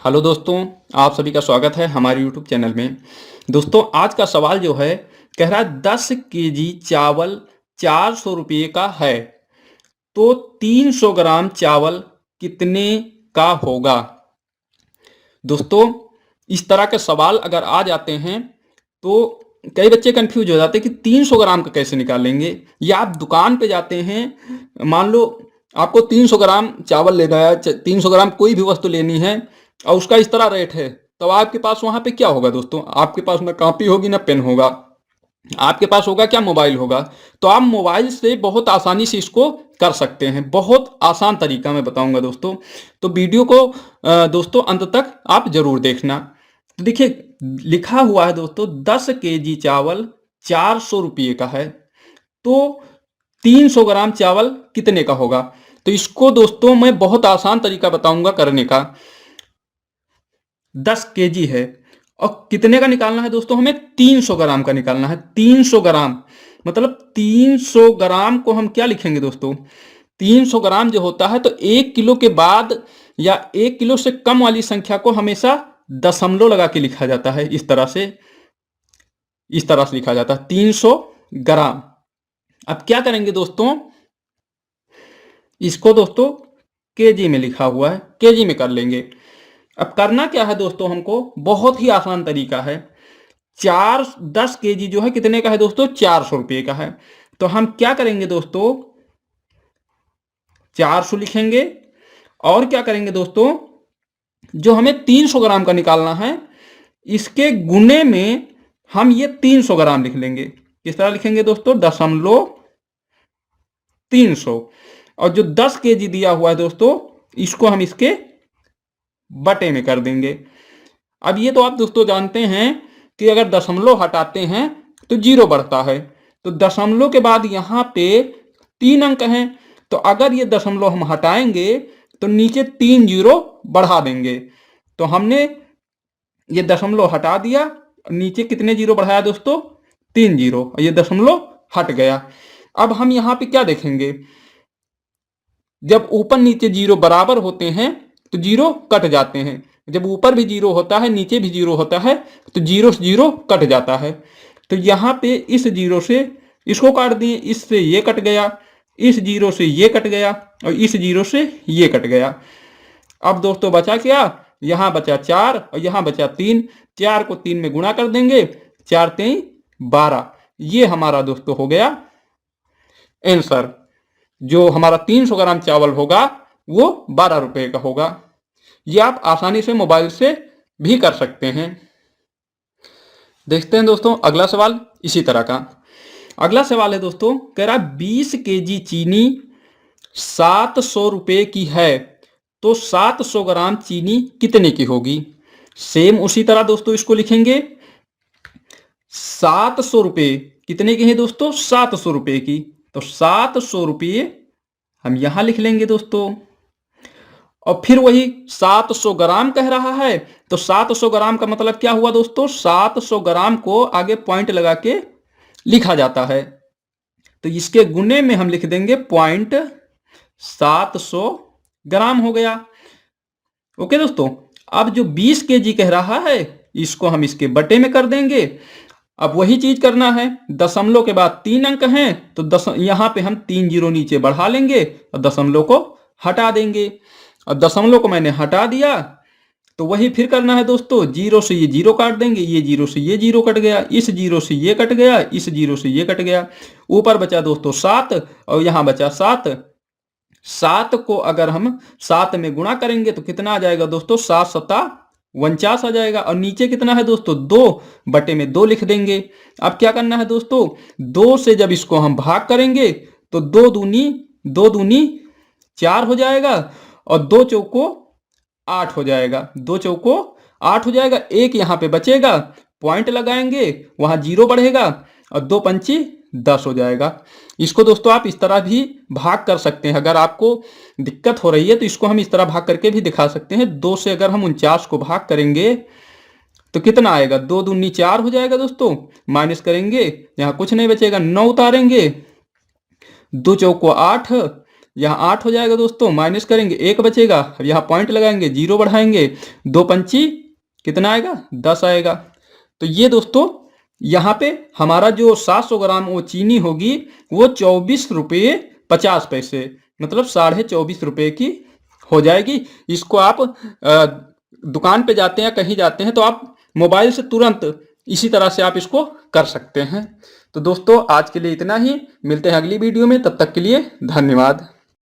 Hello दोस्तों, आप सभी का स्वागत है हमारे यूट्यूब चैनल में। दोस्तों, आज का सवाल जो है कह रहा है 10 केजी चावल 400 रुपये का है, तो 300 ग्राम चावल कितने का होगा। दोस्तों, इस तरह के सवाल अगर आ जाते हैं तो कई बच्चे कंफ्यूज हो जाते हैं कि 300 ग्राम का कैसे निकालेंगे। या आप दुकान पे जाते हैं, मान लो आपको 300 ग्राम चावल लेना है, 300 ग्राम कोई भी वस्तु लेनी है और उसका इस तरह रेट है, तो आपके पास वहां पे क्या होगा दोस्तों? आपके पास ना कॉपी होगी ना पेन होगा, आपके पास होगा क्या? मोबाइल होगा। तो आप मोबाइल से बहुत आसानी से इसको कर सकते हैं। बहुत आसान तरीका मैं बताऊंगा दोस्तों, तो वीडियो को दोस्तों अंत तक आप जरूर देखना। तो देखिए, लिखा हुआ है दोस्तों 10 केजी चावल 400 रुपये का है, तो 300 ग्राम चावल कितने का होगा। तो इसको दोस्तों मैं बहुत आसान तरीका बताऊंगा करने का। 10 केजी है और कितने का निकालना है दोस्तों? हमें 300 ग्राम का निकालना है। 300 ग्राम मतलब 300 ग्राम को हम क्या लिखेंगे दोस्तों? 300 ग्राम जो होता है तो 1 किलो के बाद या 1 किलो से कम वाली संख्या को हमेशा दशमलव लगा के लिखा जाता है। इस तरह से लिखा जाता है 300 ग्राम। अब क्या करेंगे दोस्तों, इसको दोस्तों केजी में लिखा हुआ है, केजी में कर लेंगे। अब करना क्या है दोस्तों, हमको बहुत ही आसान तरीका है। 10 केजी जो है कितने का है दोस्तों? 400 रुपये का है। तो हम क्या करेंगे दोस्तों, 400 लिखेंगे और क्या करेंगे दोस्तों, जो हमें 300 ग्राम का निकालना है इसके गुने में हम ये 300 ग्राम लिख लेंगे। किस तरह लिखेंगे दोस्तों? दशमलव 300। और जो 10 केजी दिया हुआ है दोस्तों, इसको हम इसके बटे में कर देंगे। अब ये तो आप दोस्तों जानते हैं कि अगर दशमलव हटाते हैं तो जीरो बढ़ता है, तो दशमलव के बाद यहाँ पे 3 अंक हैं, तो अगर ये दशमलव हम हटाएंगे तो नीचे 3 जीरो बढ़ा देंगे। तो हमने ये दशमलव हटा दिया, नीचे कितने जीरो बढ़ाया दोस्तों? 3 जीरो, और ये दशमलव हट गया। अब हम यहाँ पे क्या देखेंगे, जब ऊपर नीचे जीरो बराबर होते हैं तो जीरो कट जाते हैं। जब ऊपर भी जीरो होता है नीचे भी जीरो होता है तो जीरो से जीरो कट जाता है। तो यहाँ पे इस जीरो से इसको काट दिए, इससे ये कट गया, इस जीरो से ये कट गया और इस जीरो से ये कट गया। अब दोस्तों बचा क्या? यहाँ बचा 4 और यहाँ बचा 3। 4 को 3 में गुणा कर देंगे, 4 3 12। ये हमारा दोस्तों हो गया आंसर। जो हमारा 300 ग्राम चावल होगा वो 12 रुपए का होगा। ये आप आसानी से मोबाइल से भी कर सकते हैं। देखते हैं दोस्तों अगला सवाल इसी तरह का। अगला सवाल है दोस्तों, कह रहा 20 केजी चीनी 700 रुपये की है, तो 700 ग्राम चीनी कितने की होगी। सेम उसी तरह दोस्तों इसको लिखेंगे। 700 रुपये कितने की है दोस्तों? 700 रुपये की। तो 700 रुपये हम यहां लिख लेंगे दोस्तों। और फिर वही 700 ग्राम कह रहा है, तो 700 ग्राम का मतलब क्या हुआ दोस्तों? 700 ग्राम को आगे पॉइंट लगा के लिखा जाता है, तो इसके गुने में हम लिख देंगे पॉइंट 700 ग्राम हो गया। ओके दोस्तों, अब जो 20 केजी कह रहा है इसको हम इसके बटे में कर देंगे। अब वही चीज करना है, दशमलव के बाद 3 अंक हैं तो यहां पे हम 3 जीरो नीचे बढ़ा लेंगे और दशमलव को हटा देंगे। और दशमलव को मैंने हटा दिया, तो वही फिर करना है दोस्तों। जीरो से ये जीरो काट देंगे, ये जीरो से ये जीरो कट गया, इस जीरो से ये कट गया, इस जीरो से ये कट गया। ऊपर बचा दोस्तों 7 और यहां बचा 7। 7 को अगर हम 7 में गुणा करेंगे तो कितना आ जाएगा दोस्तों? 7 सत्ता 49 आ जाएगा। और नीचे कितना है दोस्तों? 2 बटे में 2 लिख देंगे। अब क्या करना है दोस्तों, 2 से जब इसको हम भाग करेंगे तो 2 दूनी 4 हो जाएगा और 2 चौको 8 हो जाएगा। 2 चौको 8 हो जाएगा। एक यहाँ पे बचेगा, पॉइंट लगाएंगे, वहां जीरो बढ़ेगा और 2 पंची 10 हो जाएगा। इसको दोस्तों आप इस तरह भी भाग कर सकते हैं। अगर आपको दिक्कत हो रही है तो इसको हम इस तरह भाग करके भी दिखा सकते हैं। 2 से अगर हम 49 को भाग करेंगे तो कितना आएगा? 2 दूनी 4 हो जाएगा दोस्तों। माइनस करेंगे, यहाँ कुछ नहीं बचेगा, 9 उतारेंगे, 2 चौको 8, यहाँ 8 हो जाएगा दोस्तों, माइनस करेंगे 1 बचेगा। अब यहाँ पॉइंट लगाएंगे, 0 बढ़ाएंगे, 2 पंची कितना आएगा, 10 आएगा। तो ये दोस्तों यहाँ पे हमारा जो 700 ग्राम वो चीनी होगी वो 24 रुपये 50 पैसे, मतलब 24.5 रुपये की हो जाएगी। इसको आप दुकान पे जाते हैं, कहीं जाते हैं, तो आप मोबाइल से तुरंत इसी तरह से आप इसको कर सकते हैं। तो दोस्तों आज के लिए इतना ही, मिलते हैं अगली वीडियो में, तब तक के लिए धन्यवाद।